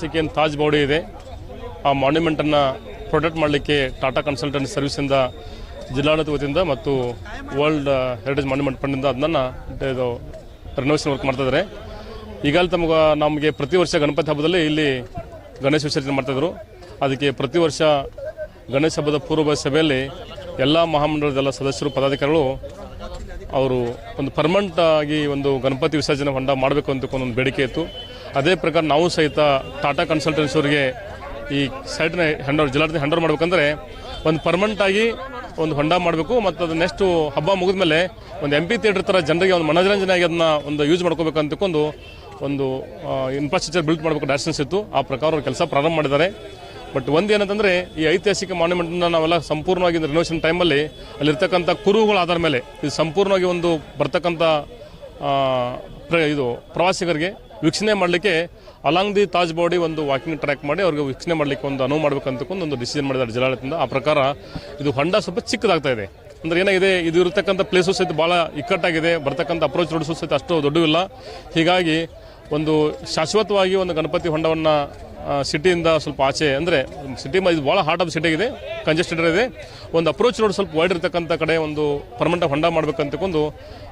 ಐತಿಹಾಸಿಕ ಏನು ತಾಜ್ ಬಾಡಿ ಇದೆ ಆ ಮಾನ್ಯುಮೆಂಟನ್ನು ಪ್ರೊಟೆಕ್ಟ್ ಮಾಡಲಿಕ್ಕೆ ಟಾಟಾ ಕನ್ಸಲ್ಟೆನ್ಸಿ ಸರ್ವಿಸಿಂದ ಜಿಲ್ಲಾಡಳಿತ ವತಿಯಿಂದ ಮತ್ತು ವರ್ಲ್ಡ್ ಹೆರಿಟೇಜ್ ಮಾನ್ಯುಮೆಂಟ್ ಫಂಡಿಂದ ಅದನ್ನು ಇದು ರಿನೋವೇಷನ್ ವರ್ಕ್ ಮಾಡ್ತಾಯಿದ್ದಾರೆ. ಈಗಾಗಲೇ ನಮಗೆ ಪ್ರತಿ ವರ್ಷ ಗಣಪತಿ ಹಬ್ಬದಲ್ಲಿ ಇಲ್ಲಿ ಗಣೇಶ ವಿಸರ್ಜನೆ ಮಾಡ್ತಾಯಿದ್ರು. ಅದಕ್ಕೆ ಪ್ರತಿ ವರ್ಷ ಗಣೇಶ ಹಬ್ಬದ ಪೂರ್ವ ಸಭೆಯಲ್ಲಿ ಎಲ್ಲ ಮಹಾಮಂಡಲದ ಎಲ್ಲ ಸದಸ್ಯರು ಪದಾಧಿಕಾರಿಗಳು ಅವರು ಒಂದು ಪರ್ಮನೆಂಟ್ ಆಗಿ ಒಂದು ಗಣಪತಿ ವಿಸರ್ಜನೆ ಹೊಂಡ ಮಾಡಬೇಕು ಅಂತ ಒಂದು ಬೇಡಿಕೆ ಇತ್ತು. ಅದೇ ಪ್ರಕಾರ ನಾವು ಸಹಿತ ಟಾಟಾ ಕನ್ಸಲ್ಟೆನ್ಸಿ ಅವರಿಗೆ ಈ ಸೈಟ್ನ ಜಿಲ್ಲಾಡಳಿತ ಹ್ಯಾಂಡ್ ಓವರ್ ಮಾಡಬೇಕಂದ್ರೆ ಒಂದು ಪರ್ಮನೆಂಟ್ ಆಗಿ ಒಂದು ಹೊಂಡ ಮಾಡಬೇಕು ಮತ್ತು ಅದು ನೆಕ್ಸ್ಟು ಹಬ್ಬ ಮುಗಿದ ಮೇಲೆ ಒಂದು MP ಥಿಯೇಟರ್ ಥರ ಜನರಿಗೆ ಒಂದು ಮನೋರಂಜನೆಯಾಗಿ ಅದನ್ನ ಒಂದು ಯೂಸ್ ಮಾಡ್ಕೋಬೇಕು ಅಂತಕೊಂಡು ಒಂದು ಇನ್ಫ್ರಾಸ್ಟ್ರಕ್ಚರ್ ಬಿಲ್ಡ್ ಮಾಡಬೇಕು ಡೈರೆಕ್ಷನ್ಸ್ ಇತ್ತು. ಆ ಪ್ರಕಾರ ಅವರು ಕೆಲಸ ಪ್ರಾರಂಭ ಮಾಡಿದ್ದಾರೆ. ಬಟ್ ಒಂದೇನಂತಂದರೆ ಈ ಐತಿಹಾಸಿಕ ಮಾನ್ಯುಮೆಂಟನ್ನು ನಾವೆಲ್ಲ ಸಂಪೂರ್ಣವಾಗಿ ರಿನೋವೇಷನ್ ಟೈಮಲ್ಲಿ ಅಲ್ಲಿರ್ತಕ್ಕಂಥ ಕುರುಹುಗಳ ಆಧಾರ ಮೇಲೆ ಇದು ಸಂಪೂರ್ಣವಾಗಿ ಒಂದು ಬರ್ತಕ್ಕಂಥ ಇದು ಪ್ರವಾಸಿಗರಿಗೆ ವೀಕ್ಷಣೆ ಮಾಡಲಿಕ್ಕೆ ಅಲಾಂಗ್ ದಿ ತಾಜ್ ಬಾಡಿ ಒಂದು ವಾಕಿಂಗ್ ಟ್ರ್ಯಾಕ್ ಮಾಡಿ ಅವ್ರಿಗೆ ವೀಕ್ಷಣೆ ಮಾಡಲಿಕ್ಕೆ ಒಂದು ಅನುವು ಮಾಡಬೇಕಂತಕೊಂಡು ಒಂದು ಡಿಸಿಷನ್ ಮಾಡಿದ್ದಾರೆ ಜಿಲ್ಲಾಡಳಿತದಿಂದ. ಆ ಪ್ರಕಾರ ಇದು ಹೊಂಡ ಸ್ವಲ್ಪ ಚಿಕ್ಕದಾಗ್ತಾ ಇದೆ. ಅಂದರೆ ಏನಾಗಿದೆ, ಇದು ಇರತಕ್ಕಂಥ ಪ್ಲೇಸು ಸಹಿತ ಭಾಳ ಇಕ್ಕಟ್ಟಾಗಿದೆ, ಬರ್ತಕ್ಕಂಥ ಅಪ್ರೋಚ್ ರೋಡ್ಸು ಸಹಿತ ಅಷ್ಟು ದೊಡ್ಡವಿಲ್ಲ. ಹೀಗಾಗಿ ಒಂದು ಶಾಶ್ವತವಾಗಿ ಒಂದು ಗಣಪತಿ ಹೊಂಡವನ್ನು ಸಿಟಿಯಿಂದ ಸ್ವಲ್ಪ ಆಚೆ, ಅಂದರೆ ಸಿಟಿ ಇದು ಭಾಳ ಹಾರ್ಟ್ ಆಫ್ ಸಿಟಿ ಇದೆ, ಕಂಜೆಸ್ಟೆಡ್ ಇದೆ, ಒಂದು ಅಪ್ರೋಚ್ ರೋಡ್ ಸ್ವಲ್ಪ ವೈಡ್ ಇರತಕ್ಕಂಥ ಕಡೆ ಒಂದು ಪರ್ಮನೆಂಟ್ ಹೊಂಡ ಮಾಡಬೇಕಂತಕೊಂಡು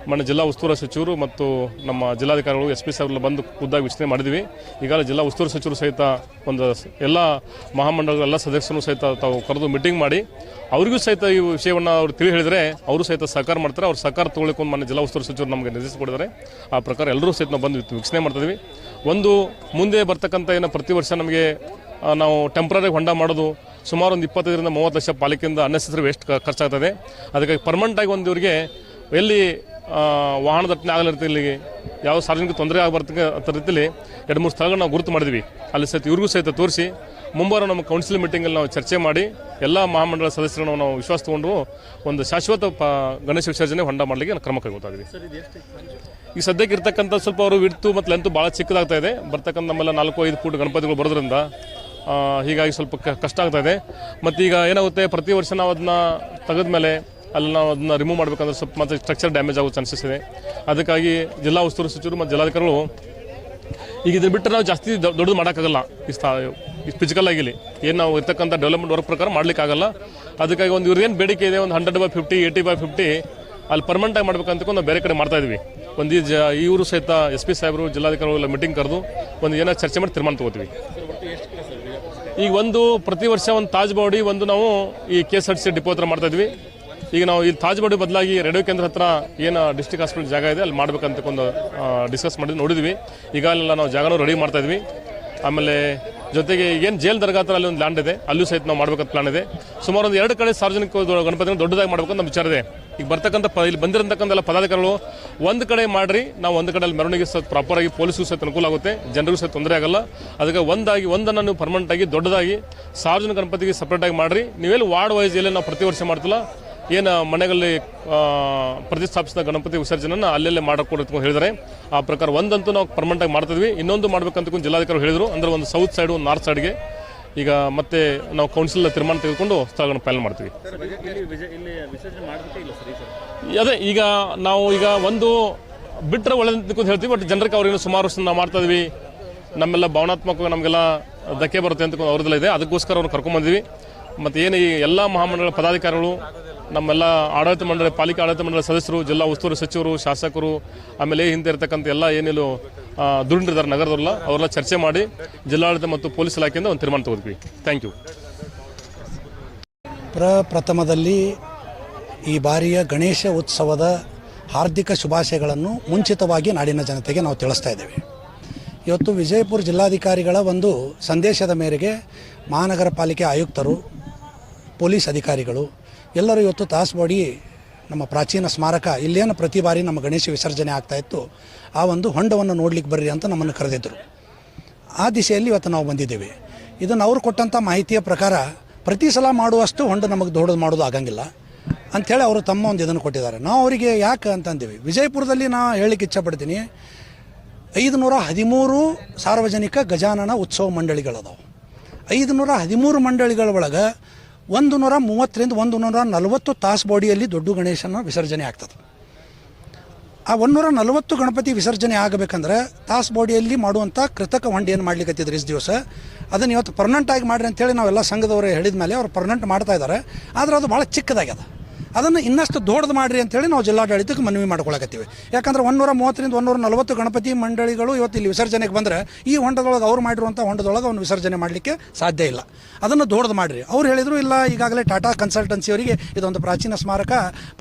ಮೊನ್ನೆ ಜಿಲ್ಲಾ ಉಸ್ತುವಾರಿ ಸಚಿವರು ಮತ್ತು ನಮ್ಮ ಜಿಲ್ಲಾಧಿಕಾರಿಗಳು SP ಸಾಹೇಬ್ರೆಲ್ಲ ಬಂದು ಖುದ್ದಾಗಿ ವೀಕ್ಷಣೆ ಮಾಡಿದ್ವಿ. ಈಗಾಗಲೇ ಜಿಲ್ಲಾ ಉಸ್ತುವಾರಿ ಸಚಿವರು ಸಹಿತ ಒಂದು ಎಲ್ಲ ಮಹಾಮಂಡಲಗಳ ಎಲ್ಲ ಸದಸ್ಯರು ಸಹಿತ ತಾವು ಕರೆದು ಮೀಟಿಂಗ್ ಮಾಡಿ ಅವರಿಗೂ ಸಹಿತ ಈ ವಿಷಯವನ್ನು ಅವ್ರು ತಿಳಿ ಹೇಳಿದರೆ ಅವರು ಸಹಿತ ಸಹಕಾರ ಮಾಡ್ತಾರೆ. ಅವ್ರು ಸಹಕಾರ ತೊಗೊಳ್ಳಿಕ್ಕೆ ಮೊನ್ನೆ ಜಿಲ್ಲಾ ಉಸ್ತುವಾರಿ ಸಚಿವರು ನಮಗೆ ನಿರ್ದೇಶನ ಕೊಟ್ಟಿದ್ದಾರೆ. ಆ ಪ್ರಕಾರ ಎಲ್ಲರೂ ಸಹಿತ ನಾವು ಬಂದು ವೀಕ್ಷಣೆ ಮಾಡ್ತಿದ್ವಿ. ಒಂದು ಮುಂದೆ ಬರ್ತಕ್ಕಂಥ ಏನೋ ಪ್ರತಿ ವರ್ಷ ನಮಗೆ ನಾವು ಟೆಂಪ್ರರಿ ಹೊಂಡ ಮಾಡೋದು ಸುಮಾರು ಒಂದು 25 ರಿಂದ 30 ಲಕ್ಷ ಪಾಲಿಕೆಯಿಂದ ಅನ್ನೆಸೆಸರಿ ವೇಸ್ಟ್ ಖರ್ಚಾಗ್ತದೆ. ಅದಕ್ಕಾಗಿ ಪರ್ಮನೆಂಟಾಗಿ ಒಂದು ಇವರಿಗೆ ಎಲ್ಲಿ ವಾಹನ ದಟ್ಟಣೆ ಆಗಲಿರುತ್ತೆ, ಇಲ್ಲಿಗೆ ಯಾವ ಸಾರ್ವಜನಿಕ ತೊಂದರೆ ಆಗಬರ್ತಕ್ಕ ರೀತಿಯಲ್ಲಿ 2-3 ಸ್ಥಳಗಳನ್ನ ನಾವು ಗುರುತು ಮಾಡಿದ್ವಿ. ಅಲ್ಲಿ ಸಹಿತ ಇವ್ರಿಗೂ ಸಹಿತ ತೋರಿಸಿ ಮುಂಬರುವ ನಮ್ಮ ಕೌನ್ಸಿಲ್ ಮೀಟಿಂಗಲ್ಲಿ ನಾವು ಚರ್ಚೆ ಮಾಡಿ ಎಲ್ಲ ಮಹಾಮಂಡಲ ಸದಸ್ಯರನ್ನು ನಾವು ವಿಶ್ವಾಸ ತೊಗೊಂಡು ಒಂದು ಶಾಶ್ವತ ಗಣೇಶ ವಿಸರ್ಜನೆ ಹೊಂಡ ಮಾಡಲಿಕ್ಕೆ ಕ್ರಮ ಕೈಗೊಳ್ತಾ ಇದ್ವಿ. ಈಗ ಸದ್ಯಕ್ಕೆ ಇರ್ತಕ್ಕಂಥ ಸ್ವಲ್ಪ ಅವರು ವಿಡ್ತು ಮತ್ತು ಲೆಂತು ಭಾಳ ಚಿಕ್ಕದಾಗ್ತಾ ಇದೆ. ಬರ್ತಕ್ಕಂಥ ನಮ್ಮೆಲ್ಲ 4-5 ಫೂಟ್ ಗಣಪತಿಗಳು ಬರೋದ್ರಿಂದ ಹೀಗಾಗಿ ಸ್ವಲ್ಪ ಕಷ್ಟ ಆಗ್ತಾ ಇದೆ. ಮತ್ತು ಈಗ ಏನಾಗುತ್ತೆ, ಪ್ರತಿ ವರ್ಷ ನಾವು ಅದನ್ನ ತೆಗೆದ ಮೇಲೆ ಅಲ್ಲಿ ನಾವು ಅದನ್ನ ರಿಮೂವ್ ಮಾಡಬೇಕಂದ್ರೆ ಸ್ವಲ್ಪ ಮತ್ತೆ ಸ್ಟ್ರಕ್ಚರ್ ಡ್ಯಾಮೇಜ್ ಆಗೋ ಚಾನ್ಸಸ್ ಇದೆ. ಅದಕ್ಕಾಗಿ ಜಿಲ್ಲಾ ಉಸ್ತುವಾರಿ ಸಚಿವರು ಮತ್ತು ಜಿಲ್ಲಾಧಿಕಾರಿಗಳು ಈಗ ಇದನ್ನು ಬಿಟ್ಟರೆ ನಾವು ಜಾಸ್ತಿ ದೊಡ್ಡದು ಮಾಡೋಕ್ಕಾಗಲ್ಲ. ಈ ಫಿಸಿಕಲ್ ಆಗಿಲಿ ಏನು ನಾವು ಇರ್ತಕ್ಕಂಥ ಡೆವಲಪ್ಮೆಂಟ್ ವರ್ಕ್ ಪ್ರಕಾರ ಮಾಡಲಿಕ್ಕಾಗಲ್ಲ. ಅದಕ್ಕಾಗಿ ಒಂದು ಇವ್ರೇನು ಬೇಡಿಕೆ ಇದೆ, ಒಂದು 100/50, 80/50 ಅಲ್ಲಿ ಪರ್ಮನೆಂಟಾಗಿ ಮಾಡ್ಬೇಕಂತಕೊಂಡು ನಾವು ಬೇರೆ ಕಡೆ ಮಾಡ್ತಾಯಿದ್ವಿ. ಒಂದು ಇವರು ಸಹಿತ SP ಸಾಹೇಬರು ಜಿಲ್ಲಾಧಿಕಾರಿಗಳು ಎಲ್ಲ ಮೀಟಿಂಗ್ ಕರೆದು ಒಂದು ಏನೋ ಚರ್ಚೆ ಮಾಡಿ ತೀರ್ಮಾನ ತೊಗೋತೀವಿ. ಈಗ ಒಂದು ಪ್ರತಿ ವರ್ಷ ಒಂದು ತಾಜ್ ಬಾಡಿ ಒಂದು ನಾವು ಈ KSRTC ಡಿಪೋ ಹತ್ರ ಮಾಡ್ತಾಯಿದ್ವಿ. ಈಗ ನಾವು ಈ ತಾಜ್ ಬಾಡಿ ಬದಲಾಗಿ ರೇಡಿಯೋ ಕೇಂದ್ರ ಹತ್ರ ಏನು ಡಿಸ್ಟ್ರಿಕ್ಟ್ ಹಾಸ್ಪಿಟಲ್ ಜಾಗ ಇದೆ ಅಲ್ಲಿ ಮಾಡ್ಬೇಕಂತಕೊಂಡು ಡಿಸ್ಕಸ್ ಮಾಡಿ ನೋಡಿದ್ವಿ. ಈಗಾಗಲೆಲ್ಲ ನಾವು ಜಾಗನೂ ರೆಡಿ ಮಾಡ್ತಾಯಿದ್ವಿ. ಆಮೇಲೆ ಜೊತೆಗೆ ಏನು ಜೈಲ್ ದರ್ಗಾ ಹತ್ರ ಅಲ್ಲಿ ಒಂದು ಲ್ಯಾಂಡ್ ಇದೆ, ಅಲ್ಲೂ ಸಹಿತ ನಾವು ಮಾಡ್ಬೇಕಂತ ಪ್ಲಾನ್ ಇದೆ. ಸುಮಾರು ಒಂದು 2 ಕಡೆ ಸಾರ್ವಜನಿಕ ಗಣಪತಿನ ದೊಡ್ಡದಾಗಿ ಮಾಡ್ಬೇಕಂತ ನಮ್ಮ ವಿಚಾರ ಇದೆ. ಈಗ ಬರ್ತಕ್ಕಂಥ ಇಲ್ಲಿ ಬಂದಿರತಕ್ಕಂಥ ಎಲ್ಲ ಪದಾಧಿಕಾರಿಗಳು ಒಂದು ಕಡೆ ಮಾಡಿರಿ, ನಾವು ಒಂದು ಕಡೆ ಅಲ್ಲಿ ಮೆರವಣಿಗೆ ಸಹ ಪ್ರಾಪರಾಗಿ ಪೊಲೀಸ್ಗೂ ಸಹಿತ ಅನುಕೂಲ ಆಗುತ್ತೆ, ಜನರಿಗೂ ಸಹಿತ ತೊಂದರೆ ಆಗಲ್ಲ. ಅದಕ್ಕೆ ಒಂದನ್ನು ನೀವು ಪರ್ಮನೆಂಟಾಗಿ ದೊಡ್ಡದಾಗಿ ಸಾರ್ವಜನಿಕ ಗಣಪತಿಗೆ ಸಪ್ರೇಟಾಗಿ ಮಾಡಿರಿ. ನೀವೆಲ್ಲಿ ವಾರ್ಡ್ ವೈಸ್ ಎಲ್ಲೇ ನಾವು ಪ್ರತಿ ವರ್ಷ ಮಾಡ್ತಿಲ್ಲ, ಏನು ಮನೆಗಳಲ್ಲಿ ಪ್ರತಿಷ್ಠಾಪಿಸಿದ ಗಣಪತಿ ವಿಸರ್ಜನೆಯನ್ನು ಅಲ್ಲೆಲ್ಲೇ ಮಾಡಿಕೊಡ್ತು ಹೇಳಿದರೆ ಆ ಪ್ರಕಾರ ಒಂದಂತೂ ನಾವು ಪರ್ಮನೆಂಟಾಗಿ ಮಾಡ್ತಿದ್ವಿ. ಇನ್ನೊಂದು ಮಾಡ್ಬೇಕಂತ ಜಿಲ್ಲಾಧಿಕಾರಿ ಹೇಳಿದರು. ಅಂದರೆ ಒಂದು ಸೌತ್ ಸೈಡು, ಒಂದು ನಾರ್ತ್ ಸೈಡ್ಗೆ ಈಗ ಮತ್ತೆ ನಾವು ಕೌನ್ಸಿಲ್ ತೀರ್ಮಾನ ತೆಗೆದುಕೊಂಡು ಸ್ಥಳಗಳನ್ನು ಫೈನಲ್ ಮಾಡ್ತೀವಿ. ಅದೇ ಈಗ ನಾವು ಒಂದು ಬಿಟ್ಟರೆ ಒಳ್ಳೆದಂತ ಹೇಳ್ತೀವಿ. ಬಟ್ ಜನರಿಗೆ ಅವ್ರಿಗೆ ಸುಮಾರು ವರ್ಷ ನಾವು ಮಾಡ್ತಾ ಇದ್ವಿ, ನಮ್ಮೆಲ್ಲ ಭಾವನಾತ್ಮಕವಾಗಿ ನಮಗೆಲ್ಲ ಧಕ್ಕೆ ಬರುತ್ತೆ ಅಂತ ಅವ್ರದ್ದೆಲ್ಲ ಇದೆ. ಅದಕ್ಕೋಸ್ಕರ ಅವ್ರು ಕರ್ಕೊಂಡ್ಬಂದ್ವಿ. ಮತ್ತು ಏನು ಈ ಎಲ್ಲ ಮಹಾಮಂಡಲ ಪದಾಧಿಕಾರಿಗಳು, ನಮ್ಮೆಲ್ಲ ಆಡಳಿತ ಮಂಡಳಿ, ಪಾಲಿಕೆ ಆಡಳಿತ ಮಂಡಳಿ ಸದಸ್ಯರು, ಜಿಲ್ಲಾ ಉಸ್ತುವಾರಿ ಸಚಿವರು, ಶಾಸಕರು, ಆಮೇಲೆ ಹಿಂದೆ ಇರತಕ್ಕಂಥ ಎಲ್ಲ ಏನೆಲ್ಲೂ ದುರುಂಡಿದ್ದಾರೆ ನಗರದವರೆಲ್ಲ ಅವರೆಲ್ಲ ಚರ್ಚೆ ಮಾಡಿ ಜಿಲ್ಲಾಡಳಿತ ಮತ್ತು ಪೊಲೀಸ್ ಇಲಾಖೆಯಿಂದ ಒಂದು ತೀರ್ಮಾನ ತಗೋದ್ವಿ. Thank you. ಪ್ರಥಮದಲ್ಲಿ ಈ ಬಾರಿಯ ಗಣೇಶ ಉತ್ಸವದ ಹಾರ್ದಿಕ ಶುಭಾಶಯಗಳನ್ನು ಮುಂಚಿತವಾಗಿ ನಾಡಿನ ಜನತೆಗೆ ನಾವು ತಿಳಿಸ್ತಾ ಇದ್ದೇವೆ. ಇವತ್ತು ವಿಜಯಪುರ ಜಿಲ್ಲಾಧಿಕಾರಿಗಳ ಒಂದು ಸಂದೇಶದ ಮೇರೆಗೆ ಮಹಾನಗರ ಪಾಲಿಕೆ ಆಯುಕ್ತರು, ಪೊಲೀಸ್ ಅಧಿಕಾರಿಗಳು ಎಲ್ಲರೂ ಇವತ್ತು ತಾಜ್ ಬಾಡಿ ನಮ್ಮ ಪ್ರಾಚೀನ ಸ್ಮಾರಕ ಇಲ್ಲೇನು ಪ್ರತಿ ಬಾರಿ ನಮ್ಮ ಗಣೇಶ ವಿಸರ್ಜನೆ ಆಗ್ತಾಯಿತ್ತು ಆ ಒಂದು ಹೊಂಡವನ್ನು ನೋಡ್ಲಿಕ್ಕೆ ಬರ್ರಿ ಅಂತ ನಮ್ಮನ್ನು ಕರೆದಿದ್ದರು. ಆ ದಿಶೆಯಲ್ಲಿ ಇವತ್ತು ನಾವು ಬಂದಿದ್ದೇವೆ. ಇದನ್ನು ಅವರು ಕೊಟ್ಟಂಥ ಮಾಹಿತಿಯ ಪ್ರಕಾರ ಪ್ರತಿ ಸಲ ಮಾಡುವಷ್ಟು ಹೊಂಡ ನಮಗೆ ದೊಡ್ಡದು ಮಾಡೋದು ಆಗಂಗಿಲ್ಲ ಅಂಥೇಳಿ ಅವರು ತಮ್ಮ ಒಂದು ಇದನ್ನು ಕೊಟ್ಟಿದ್ದಾರೆ. ನಾವು ಅವರಿಗೆ ಯಾಕೆ ಅಂತಂದೇವಿ, ವಿಜಯಪುರದಲ್ಲಿ ನಾ ಹೇಳಲಿಕ್ಕೆ ಇಚ್ಛಪಡ್ತೀನಿ, 513 ಸಾರ್ವಜನಿಕ ಗಜಾನನ ಉತ್ಸವ ಮಂಡಳಿಗಳದಾವೆ. 513 ಮಂಡಳಿಗಳ ಒಳಗೆ 130 ರಿಂದ 140 ತಾಜ್ ಬಾಡಿಯಲ್ಲಿ ದೊಡ್ಡ ಗಣೇಶನ ವಿಸರ್ಜನೆ ಆಗ್ತದೆ. ಆ 140 ಗಣಪತಿ ವಿಸರ್ಜನೆ ಆಗಬೇಕಂದ್ರೆ ತಾಸ್ ಬಾಡಿಯಲ್ಲಿ ಮಾಡುವಂಥ ಕೃತಕ ಹೊಂಡ ಏನು ಮಾಡ್ಲಿಕ್ಕತ್ತಿದ್ರು ಇಷ್ಟು ದಿವಸ ಅದನ್ನು ಇವತ್ತು ಪರ್ಮನೆಂಟ್ ಆಗಿ ಮಾಡಿರಿ ಅಂತೇಳಿ ನಾವೆಲ್ಲ ಸಂಘದವರು ಹೇಳಿದ ಮೇಲೆ ಅವ್ರು ಪರ್ಮನೆಂಟ್ ಮಾಡ್ತಾ ಇದ್ದಾರೆ. ಆದರೆ ಅದು ಭಾಳ ಚಿಕ್ಕದಾಗ್ಯದ. ಅದನ್ನು ಇನ್ನಷ್ಟು ದೊಡ್ಡದು ಮಾಡಿರಿ ಅಂತೇಳಿ ನಾವು ಜಿಲ್ಲಾಡಳಿತಕ್ಕೆ ಮನವಿ ಮಾಡ್ಕೊಳಕತ್ತೀವಿ. ಯಾಕಂದ್ರೆ 130ರಿಂದ 140 ಗಣಪತಿ ಮಂಡಳಿಗಳು ಇವತ್ತು ಇಲ್ಲಿ ವಿಸರ್ಜನೆಗೆ ಬಂದರೆ ಈ ಹೊಂಡದೊಳಗೆ ಅವ್ರು ಮಾಡಿರುವಂಥ ಹೊಂಡದೊಳಗೆ ಅವ್ನು ವಿಸರ್ಜನೆ ಮಾಡಲಿಕ್ಕೆ ಸಾಧ್ಯ ಇಲ್ಲ. ಅದನ್ನು ದೊಡ್ಡದು ಮಾಡಿರಿ. ಅವ್ರು ಹೇಳಿದರು ಇಲ್ಲ, ಈಗಾಗಲೇ ಟಾಟಾ ಕನ್ಸಲ್ಟೆನ್ಸಿಯವರಿಗೆ ಇದೊಂದು ಪ್ರಾಚೀನ ಸ್ಮಾರಕ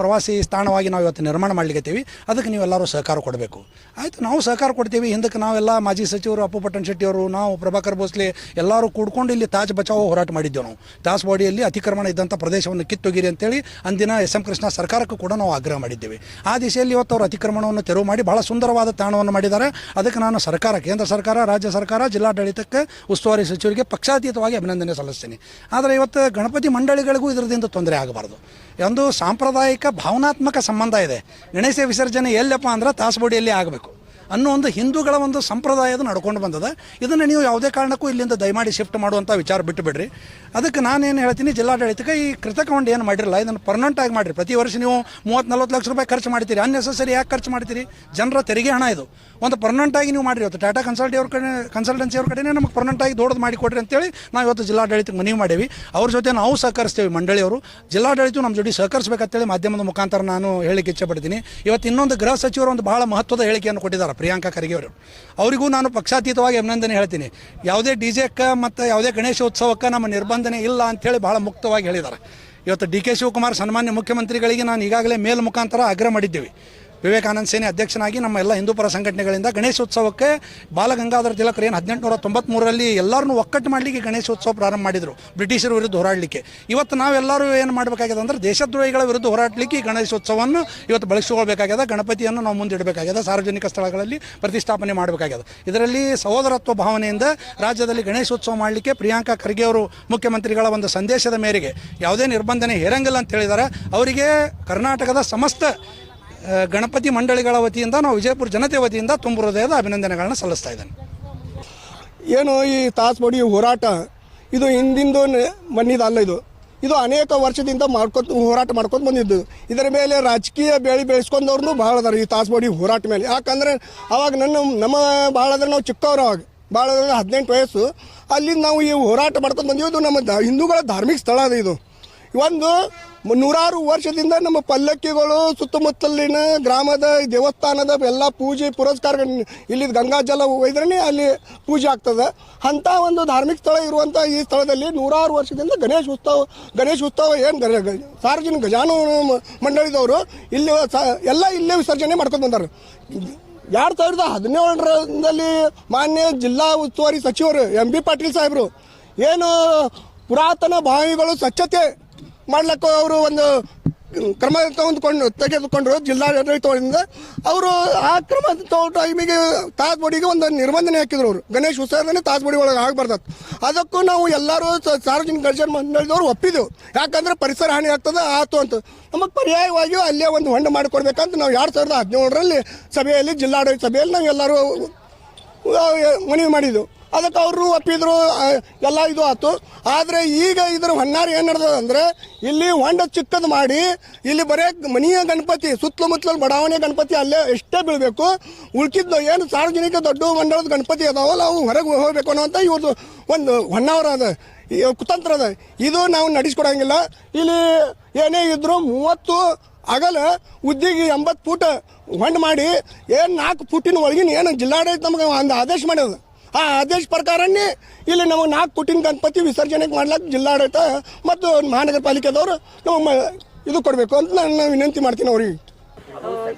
ಪ್ರವಾಸಿ ತಾಣವಾಗಿ ನಾವು ಇವತ್ತು ನಿರ್ಮಾಣ ಮಾಡ್ಲಿಕ್ಕತ್ತೀವಿ, ಅದಕ್ಕೆ ನೀವೆಲ್ಲರೂ ಸಹಕಾರ ಕೊಡಬೇಕು. ಆಯಿತು, ನಾವು ಸಹಕಾರ ಕೊಡ್ತೀವಿ. ಹಿಂದಕ್ಕೆ ನಾವೆಲ್ಲ ಮಾಜಿ ಸಚಿವರು ಅಪ್ಪು ಪಟ್ಟಣ ಶೆಟ್ಟಿಯವರು, ನಾವು ಪ್ರಭಾಕರ್ ಭೋಸ್ಲೆ ಎಲ್ಲರೂ ಕೂಡ್ಕೊಂಡು ಇಲ್ಲಿ ತಾಜ್ ಬಚಾವೋ ಹೋರಾಟ ಮಾಡಿದ್ದೆವು. ನಾವು ತಾಜ್ ಬಾಡಿಯಲ್ಲಿ ಅತಿಕ್ರಮಣ ಇದ್ದಂಥ ಪ್ರದೇಶವನ್ನು ಕಿತ್ತೊಗಿರಿ ಅಂತೇಳಿ ಅಂದಿನ SM ಕೃಷ್ಣ ಸರ್ಕಾರಕ್ಕೂ ಕೂಡ ನಾವು ಆಗ್ರಹ ಮಾಡಿದ್ದೇವೆ. ಆ ದಿಶೆಯಲ್ಲಿ ಇವತ್ತು ಅವರು ಅತಿಕ್ರಮಣವನ್ನು ತೆರವು ಮಾಡಿ ಬಹಳ ಸುಂದರವಾದ ತಾಣವನ್ನು ಮಾಡಿದ್ದಾರೆ. ಅದಕ್ಕೆ ನಾನು ಸರ್ಕಾರ, ಕೇಂದ್ರ ಸರ್ಕಾರ, ರಾಜ್ಯ ಸರ್ಕಾರ, ಜಿಲ್ಲಾಡಳಿತಕ್ಕೆ, ಉಸ್ತುವಾರಿ ಸಚಿವರಿಗೆ ಪಕ್ಷಾತೀತವಾಗಿ ಅಭಿನಂದನೆ ಸಲ್ಲಿಸ್ತೀನಿ. ಆದರೆ ಇವತ್ತು ಗಣಪತಿ ಮಂಡಳಿಗಳಿಗೂ ಇದರಿಂದ ತೊಂದರೆ ಆಗಬಾರ್ದು. ಒಂದು ಸಾಂಪ್ರದಾಯಿಕ ಭಾವನಾತ್ಮಕ ಸಂಬಂಧ ಇದೆ. ಗಣೇಶ ವಿಸರ್ಜನೆ ಎಲ್ಲಪ್ಪ ಅಂದ್ರೆ ತಾಸಬೋಡಿಯಲ್ಲಿ ಆಗಬೇಕು ಅನ್ನೋ ಒಂದು ಹಿಂದೂಗಳ ಒಂದು ಸಂಪ್ರದಾಯದ ನಡ್ಕೊಂಡು ಬಂದದ. ಇದನ್ನು ನೀವು ಯಾವುದೇ ಕಾರಣಕ್ಕೂ ಇಲ್ಲಿಂದ ದಯಮಾಡಿ ಶಿಫ್ಟ್ ಮಾಡುವಂಥ ವಿಚಾರ ಬಿಟ್ಟು ಬಿಡ್ರಿ. ಅದಕ್ಕೆ ನಾನೇನು ಹೇಳ್ತೀನಿ, ಜಿಲ್ಲಾಡಳಿತಕ್ಕೆ ಈ ಕೃತಕ ಹೊಂಡ ಏನು ಮಾಡಿರಲ್ಲ ಇದನ್ನು ಪರ್ಮನೆಂಟ್ ಆಗಿ ಮಾಡಿರಿ. ಪ್ರತಿ ವರ್ಷ ನೀವು 30-40 ಲಕ್ಷ ರೂಪಾಯಿ ಖರ್ಚು ಮಾಡ್ತೀರಿ, ಅನ್ನೆಸೆಸರಿ ಯಾಕೆ ಖರ್ಚು ಮಾಡ್ತೀರಿ? ಜನರ ತೆರಿಗೆ ಹಣ ಇದು. ಒಂದು ಪರ್ಮನೆಂಟ್ ಆಗಿ ನೀವು ಮಾಡಿರಿ. ಇವತ್ತು ಟಾಟಾ ಕನ್ಸಲ್ಟೆನ್ಸಿ ಅವ್ರ ಕಡೆನೇ ನಮಗೆ ಪರ್ಮನೆಂಟ್ ಆಗಿ ದೊಡ್ಡದು ಮಾಡಿ ಕೊಡ್ರಿ ಅಂತೇಳಿ ನಾವು ಇವತ್ತು ಜಿಲ್ಲಾಡಳಿತಕ್ಕೆ ಮನವಿ ಮಾಡೀವಿ. ಅವ್ರ ಜೊತೆ ನಾವು ಸಹಕರಿಸ್ತೇವೆ. ಮಂಡಳಿಯವರು, ಜಿಲ್ಲಾಡಳಿತ ನಮ್ಮ ಜೊತೆ ಸಹಕರಿಸಬೇಕಂತೇಳಿ ಮಾಧ್ಯಮದ ಮುಖಾಂತರ ನಾನು ಹೇಳಿಕೆ ಇಚ್ಛೆಪಡ್ತೀನಿ. ಇವತ್ತು ಇನ್ನೊಂದು ಗೃಹ ಸಚಿವರು ಒಂದು ಬಹಳ ಮಹತ್ವದ ಹೇಳಿಕೆಯನ್ನು ಕೊಟ್ಟಿದ್ದಾರೆ, ಪ್ರಿಯಾಂಕಾ ಖರ್ಗೆ ಅವರು. ಅವರಿಗೂ ನಾನು ಪಕ್ಷಾತೀತವಾಗಿ ಅಭಿನಂದನೆ ಹೇಳ್ತೀನಿ. ಯಾವುದೇ DJಕ್ಕೆ ಮತ್ತು ಯಾವುದೇ ಗಣೇಶೋತ್ಸವಕ್ಕೆ ನಮ್ಮ ನಿರ್ಬಂಧನೆ ಇಲ್ಲ ಅಂಥೇಳಿ ಭಾಳ ಮುಕ್ತವಾಗಿ ಹೇಳಿದ್ದಾರೆ. ಇವತ್ತು DK ಶಿವಕುಮಾರ್ ಸನ್ಮಾನ್ಯ ಮುಖ್ಯಮಂತ್ರಿಗಳಿಗೆ ನಾನು ಈಗಾಗಲೇ ಮೇಲ್ ಮುಖಾಂತರ ಆಗ್ರಹ ಮಾಡಿದ್ದೀವಿ. ವಿವೇಕಾನಂದ ಸೇನೆ ಅಧ್ಯಕ್ಷನಾಗಿ ನಮ್ಮ ಎಲ್ಲ ಹಿಂದೂಪರ ಸಂಘಟನೆಗಳಿಂದ ಗಣೇಶೋತ್ಸವಕ್ಕೆ ಬಾಲಗಂಗಾಧರ ತಿಲಕರು ಏನು 1893ರಲ್ಲಿ ಎಲ್ಲರನ್ನೂ ಒಕ್ಕಟ್ಟು ಮಾಡಲಿಕ್ಕೆ ಗಣೇಶೋತ್ಸವ ಪ್ರಾರಂಭ ಮಾಡಿದರು, ಬ್ರಿಟಿಷರ ವಿರುದ್ಧ ಹೋರಾಡಲಿಕ್ಕೆ. ಇವತ್ತು ನಾವೆಲ್ಲರೂ ಏನು ಮಾಡಬೇಕಾಗಿದೆ ಅಂದರೆ ದೇಶದ್ರೋಹಿಗಳ ವಿರುದ್ಧ ಹೋರಾಡಲಿಕ್ಕೆ ಈ ಗಣೇಶೋತ್ಸವವನ್ನು ಇವತ್ತು ಬಳಸಿಕೊಳ್ಬೇಕಾಗ್ಯದ. ಗಣಪತಿಯನ್ನು ನಾವು ಮುಂದಿಡಬೇಕಾಗ್ಯದ, ಸಾರ್ವಜನಿಕ ಸ್ಥಳಗಳಲ್ಲಿ ಪ್ರತಿಷ್ಠಾಪನೆ ಮಾಡಬೇಕಾಗ್ಯದ. ಇದರಲ್ಲಿ ಸಹೋದರತ್ವ ಭಾವನೆಯಿಂದ ರಾಜ್ಯದಲ್ಲಿ ಗಣೇಶೋತ್ಸವ ಮಾಡಲಿಕ್ಕೆ ಪ್ರಿಯಾಂಕಾ ಖರ್ಗೆ ಅವರು ಮುಖ್ಯಮಂತ್ರಿಗಳ ಒಂದು ಸಂದೇಶದ ಮೇರೆಗೆ ಯಾವುದೇ ನಿರ್ಬಂಧನೆ ಹೇರಂಗಿಲ್ಲ ಅಂತ ಹೇಳಿದ್ದಾರೆ. ಅವರಿಗೆ ಕರ್ನಾಟಕದ ಸಮಸ್ತ ಗಣಪತಿ ಮಂಡಳಿಗಳ ವತಿಯಿಂದ, ನಾವು ವಿಜಯಪುರ ಜನತೆ ವತಿಯಿಂದ ತುಂಬ ಹೃದಯದ ಅಭಿನಂದನೆಗಳನ್ನ ಸಲ್ಲಿಸ್ತಾ ಇದ್ದೇನೆ. ಏನು ಈ ತಾಸ್ಬೋಡಿ ಹೋರಾಟ ಇದು ಹಿಂದಿಂದು ಬಂದಿದ್ದಲ್ಲ. ಇದು ಅನೇಕ ವರ್ಷದಿಂದ ಹೋರಾಟ ಮಾಡ್ಕೊಂಡು ಬಂದಿದ್ದು. ಇದರ ಮೇಲೆ ರಾಜಕೀಯ ಬೆಳೆಸ್ಕೊಂಡವ್ರನ್ನೂ ಭಾಳ ಅದಾರ ಈ ತಾಸ್ಬೋಡಿ ಹೋರಾಟ ಮೇಲೆ. ಯಾಕಂದರೆ ಅವಾಗ ನಮ್ಮ ಭಾಳ ಅಂದ್ರೆ ನಾವು ಚಿಕ್ಕವರು, ಅವಾಗ ಭಾಳ 18 ವಯಸ್ಸು. ಅಲ್ಲಿಂದ ನಾವು ಈ ಹೋರಾಟ ಮಾಡ್ಕೊಂಡು ಬಂದೀವಿ. ಇದು ನಮ್ಮ ಹಿಂದೂಗಳ ಧಾರ್ಮಿಕ ಸ್ಥಳ ಅದು. ಇದು ಒಂದು 100 ವರ್ಷದಿಂದ ನಮ್ಮ ಪಲ್ಲಕ್ಕಿಗಳು ಸುತ್ತಮುತ್ತಲಿನ ಗ್ರಾಮದ ದೇವಸ್ಥಾನದ ಎಲ್ಲ ಪೂಜೆ ಪುರಸ್ಕಾರಗಳು ಇಲ್ಲಿ ಗಂಗಾಜಲ ಒಯ್ದ್ರೆ ಅಲ್ಲಿ ಪೂಜೆ ಆಗ್ತದೆ. ಅಂಥ ಒಂದು ಧಾರ್ಮಿಕ ಸ್ಥಳ ಇರುವಂಥ ಈ ಸ್ಥಳದಲ್ಲಿ 100 ವರ್ಷದಿಂದ ಗಣೇಶ ಉತ್ಸವ ಏನು ಸಾರ್ವಜನಿಕ ಗಜಾನನ ಮಂಡಳಿದವರು ಇಲ್ಲಿ ಎಲ್ಲ ಇಲ್ಲೇ ವಿಸರ್ಜನೆ ಮಾಡ್ಕೊಂಡು ಬಂದಾರೆ. 2017ರಲ್ಲಿ ಮಾನ್ಯ ಜಿಲ್ಲಾ ಉಸ್ತುವಾರಿ ಸಚಿವರು MB ಪಾಟೀಲ್ ಸಾಹೇಬರು ಏನು ಪುರಾತನ ಬಾವಿಗಳು ಸ್ವಚ್ಛತೆ ಮಾಡ್ಲಿಕ್ಕೆ ಅವರು ಒಂದು ಕ್ರಮ ತೆಗೆದುಕೊಂಡ್ರು ಜಿಲ್ಲಾಡಳಿತದಿಂದ. ಅವರು ಆ ಕ್ರಮ ಟೈಮಿಗೆ ತಾಜ್ಬೋಡಿಗೆ ಒಂದು ನಿರ್ಬಂಧನೆ ಹಾಕಿದ್ರು. ಅವರು ಗಣೇಶ ಉತ್ಸವನೇ ತಾಜ್ಬೋಡಿ ಒಳಗೆ ಆಗಬಾರ್ದು. ಅದಕ್ಕೂ ನಾವು ಎಲ್ಲರೂ ಸಾರ್ವಜನಿಕ ಗಣೇಶ ಮಂಡಳಿದವರು ಒಪ್ಪಿದೆವು. ಯಾಕಂದ್ರೆ ಪರಿಸರ ಹಾನಿ ಆಗ್ತದೆ ಆಯ್ತು ಅಂತ. ನಮಗೆ ಪರ್ಯಾಯವಾಗಿಯೂ ಅಲ್ಲೇ ಒಂದು ಹೊಂಡ ಮಾಡಿಕೊಡ್ಬೇಕಂತ ನಾವು 2017ರಲ್ಲಿ ಸಭೆಯಲ್ಲಿ, ಜಿಲ್ಲಾಡಳಿತ ಸಭೆಯಲ್ಲಿ ನಾವು ಎಲ್ಲರೂ ಮನವಿ ಮಾಡಿದ್ದೆವು. ಅದಕ್ಕೆ ಅವರು ಒಪ್ಪಿದ್ರು, ಎಲ್ಲ ಇದು ಆಯ್ತು. ಆದರೆ ಈಗ ಇದರ ಹೊನ್ನಾರ ಏನು ನಡೆದ ಅಂದರೆ ಇಲ್ಲಿ ಹೊಂಡ ಚಿಕ್ಕದು ಮಾಡಿ ಇಲ್ಲಿ ಬರೀ ಮನೆಯ ಗಣಪತಿ ಸುತ್ತಮುತ್ತಲ ಬಡಾವಣೆ ಗಣಪತಿ ಅಲ್ಲೇ ಎಷ್ಟೇ ಬೀಳಬೇಕು, ಉಳ್ಕಿದ್ದು ಏನು ಸಾರ್ವಜನಿಕ ದೊಡ್ಡ ಮಂಡಳದ ಗಣಪತಿ ಅದಾವಲ್ಲ ಅವು ಹೊರಗೆ ಹೋಗಬೇಕು ಅನ್ನೋಂಥ ಇವ್ರದ್ದು ಒಂದು ಹೊನ್ನಾವರ ಅದ, ಕುತಂತ್ರ ಅದ. ಇದು ನಾವು ನಡೆಸ್ಕೊಡಂಗಿಲ್ಲ. ಇಲ್ಲಿ ಏನೇ ಇದ್ರು 30 ಅಗಲ ಉದ್ದಿಗೆ 80 ಫೂಟ್ ಹೊಂಡ ಮಾಡಿ ಏನು 4 ಫೂಟಿನ ಒಳಗಿನ ಏನು ಜಿಲ್ಲಾಡಳಿತ ನಮಗೆ ಒಂದು ಆದೇಶ ಮಾಡ್ಯದ. ಆ ಆದೇಶ ಪ್ರಕಾರನೇ ಇಲ್ಲಿ ನಮಗೆ 4 ಫೂಟಿನ ಗಣಪತಿ ವಿಸರ್ಜನೆಗೆ ಮಾಡ್ಲಿಕ್ಕೆ ಜಿಲ್ಲಾಡಳಿತ ಮತ್ತು ಮಹಾನಗರ ಪಾಲಿಕೆದವರು ನಮಗೆ ಇದು ಕೊಡಬೇಕು ಅಂತ ನಾನು ವಿನಂತಿ ಮಾಡ್ತೀನಿ ಅವ್ರಿಗೆ.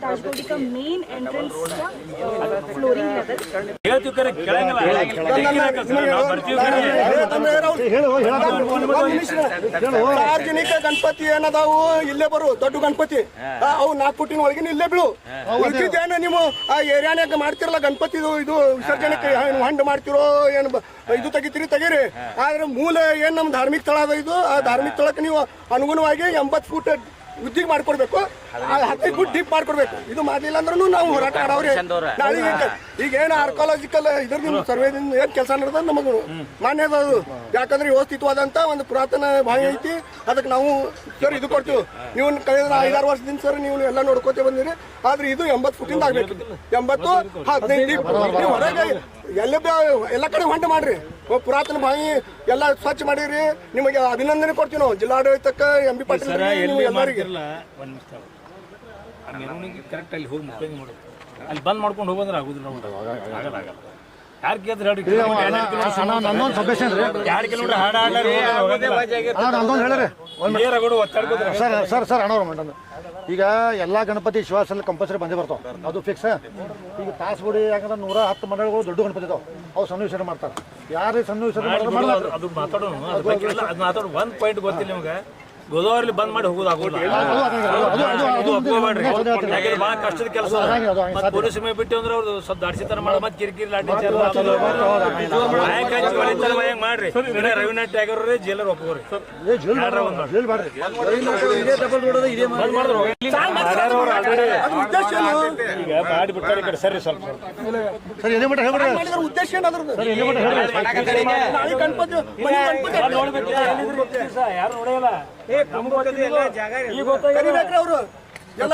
ताजबोडी का मेन एंट्रेंस का फ्लोरिंग लेवल ಸಾರ್ವಜನಿಕ ಗಣಪತಿ ಏನದಾವು ಇಲ್ಲೇ ಬರು ದೊಡ್ಡ ಗಣಪತಿ ಅವು 4 ಫೂಟಿನ ಒಳಗಿನ ಇಲ್ಲೇ ಬೀಳು. ಉಳಿದಿದ್ದೇನು ನೀವು ಆ ಏರಿಯಾನಾಗ ಮಾಡ್ತಿರಲ್ಲ ಗಣಪತಿ ಇದು ವಿಸರ್ಜನೆಗೆ ಹೊಂಡ ಮಾಡ್ತಿರೋ ಏನು ಇದು ತೆಗೀರಿ. ಆದ್ರೆ ಮೂಲ ಏನು ನಮ್ಮ ಧಾರ್ಮಿಕ ಸ್ಥಳ ಅದ, ಇದು ಆ ಧಾರ್ಮಿಕ ಸ್ಥಳಕ್ಕೆ ನೀವು ಅನುಗುಣವಾಗಿ 80 ಫೂಟ್ ಉದ್ದಿಗೆ ಮಾಡಿಕೊಡ್ಬೇಕು. 15 ಫುಟ್ ಡೀಪ್ ಮಾಡ್ಕೊಡ್ಬೇಕು. ಇದು ಮಾಡಲಿಲ್ಲ ಅಂದ್ರೂ ನಾವು ಹೋರಾಟ ಮಾಡವ್ರಿ. ನಾಳೆ ಈಗ ಏನು ಆರ್ಕಾಲಜಿಕಲ್ ಇದ್ರದಿಂದ ಸರ್ವೇದಿಂದ ಏನು ಕೆಲಸ ನಡೆದ ನಮಗೆ ಮಾನ್ಯ ಅದ ಅದು. ಯಾಕಂದ್ರೆ ವ್ಯವಸ್ಥಿತವಾದಂತ ಒಂದು ಪುರಾತನ ಬಾವಿ ಐತಿ. ಅದಕ್ಕೆ ನಾವು ಸರ್ ಇದು ಕೊಡ್ತೀವಿ. ನೀವು ಕಳೆದ 5-6 ವರ್ಷದಿಂದ ಸರ್ ನೀವು ಎಲ್ಲ ನೋಡ್ಕೋತೇ ಬಂದಿರಿ. ಆದ್ರೆ ಇದು 80 ಫುಟಿಂದ ಆಗ್ಬೇಕು. 80 15 ಡೀಪ್ ಹೊರಗೆ ಎಲ್ಲ ಕಡೆ ಹೊಂಟ ಮಾಡ್ರಿ. ಪುರಾತನ ಬಾವಿ ಎಲ್ಲ ಸ್ವಚ್ಛ ಮಾಡಿರಿ. ನಿಮಗೆ ಅಭಿನಂದನೆ ಕೊಡ್ತೀವಿ ನಾವು ಜಿಲ್ಲಾಡಳಿತಕ್ಕೆ, MB ಪಾಟೀಲ್ ಎಲ್ಲರಿಗೆ. ಕರೆಕ್ಟ್ ಅಲ್ಲಿ ಹೋಗಿ ಮುಖ್ಯ ನೋಡಿ ಅಲ್ಲಿ ಬಂದ್ ಮಾಡ್ಕೊಂಡು ಹೋಗೋದ್ರೆ ಆಗುದಿಲ್ಲ. ಆಗಲ್ಲ ಯಾರು ಕೇಳಿದ್ರೆ ಹೇಳಿ. 2 ಸಬ್ಮಿಷನ್ ರೀ. 2 ಕಿಲೋಮೀಟರ್ ಹಾಡ ಸರ್ ಅಣ್ಣವ್ರು ಮಂಡಂದು ಈಗ ಎಲ್ಲ ಗಣಪತಿ ಶಿವಾಸಲ್ಲಿ ಕಂಪಲ್ಸರಿ ಬಂದೇ ಬರ್ತಾವ. ಅದು ಫಿಕ್ಸ್. ಈಗ ತಾಸಗುಡಿ ಯಾಕಂದ್ರೆ 110 ಮಂಡಳಗಳು ದೊಡ್ಡ ಗಣಪತಿ ಇದಾವೆ. ಅವು ಸಣ್ಣ ವಿಸರ್ಜನೆ ಮಾಡ್ತಾರೆ. ಯಾರೇ ಸಣ್ಣ ವಿಸರ್ಜನೆ ಮಾಡ್ತಾರೆ ಅದು ಮಾತಾಡೋಣ. ಅದು ಮಾತಾಡೋ ಒಂದು ಪಾಯಿಂಟ್ ಗೊತ್ತಿಲ್ಲ ನಿಮಗೆ. ಗೋದಾವರಿಲಿ ಬಂದ್ ಮಾಡಿ ಹೋಗೋದಾಗೋದು ಭಾಳ ಕಷ್ಟದ ಕೆಲಸ. ಪೊಲೀಸ್ ಮೇ ಬಿಟ್ಟು ಅಂದ್ರೆ ಅವ್ರು ಸ್ವಲ್ಪ ದಾಡ್ಸಿತನ ಮಾಡ ಮತ್ತೆ ಕಿರಿಕಿರಿ ಲಾಠಿ ಮಾಡ್ರಿ. ರವೀನಾಥ್ ಟ್ಯಾಗರ್ ಜೈಲರ್ ಒಪ್ಕೋರಿ. ಈಗ ಮಾಡಿ ಬಿಡ್ತಾರೆ ಈ ಕಡೆ. ಸರಿ ಸ್ವಲ್ಪ ಸರ್ ಎಲ್ಲಿ ಮಟ್ಟ ಹೇಳ್ಬಿಡ್ರಿ. ಉದ್ದೇಶ ಏನಾದ್ರು ಯಾರು ನೋಡಿಯಲ್ಲ ಅವರು ಎಲ್ಲ